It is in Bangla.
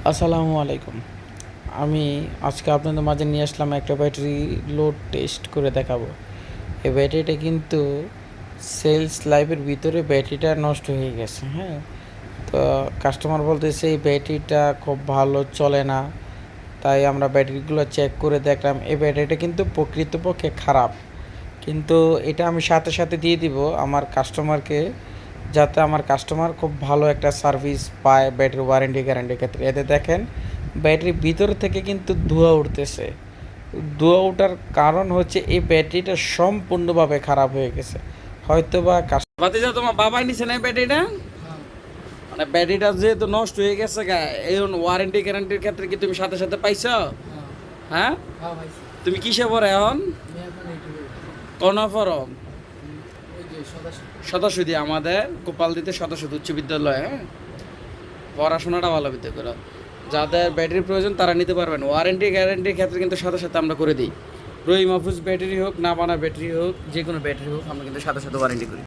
আসসালামু আলাইকুম। আমি আজকে আপনাদের মাঝে নিয়ে আসলাম একটা ব্যাটারি লোড টেস্ট করে দেখাবো। এই ব্যাটারিটা কিন্তু সেলস লাইফের ভিতরে ব্যাটারিটা নষ্ট হয়ে গেছে, হ্যাঁ? তো কাস্টমার বলতেছে এই ব্যাটারিটা খুব ভালো চলে না। তাই আমরা ব্যাটারিগুলো চেক করে দেখলাম এই ব্যাটারিটা কিন্তু প্রকৃতপক্ষে খারাপ। কিন্তু এটা আমি সাথে সাথে দিয়ে দিব আমার কাস্টমারকে, যাতে আমার কাস্টমার খুব ভালো একটা সার্ভিস পায় ব্যাটারি ওয়ারেন্টি গ্যারান্টির ক্ষেত্রে। এতে দেখেন ব্যাটারির ভিতর থেকে কিন্তু ধোঁয়া উঠতেছে। ধোঁয়া ওঠার কারণ হচ্ছে এই ব্যাটারিটা সম্পূর্ণভাবে খারাপ হয়ে গেছে। হয়তোবা ভাতিজা তোমার বাবাই নিছে না এই ব্যাটারিটা? মানে ব্যাটারিটা যেহেতু নষ্ট হয়ে গেছে গা, এখন ওয়ারেন্টি গ্যারান্টির ক্ষেত্রে কি তুমি সাথে সাথে পাইছো? হ্যাঁ, তুমি কিসে পড়ে এখন? কোন ফরম? সদস্যদি আমাদের গোপালদিতে সদস্য উচ্চ বিদ্যালয়। হ্যাঁ, পড়াশোনাটা ভালো বিদ্যা করো। যাদের ব্যাটারির প্রয়োজন তারা নিতে পারবেন। ওয়ারেন্টি গ্যারান্টির ক্ষেত্রে কিন্তু সাথে সাথে আমরা করে দিই। রহিম মাহফুজ ব্যাটারি হোক, না বানা ব্যাটারি হোক, যে কোনো ব্যাটারি হোক, আমরা কিন্তু সাথে সাথে ওয়ারেন্টি করি।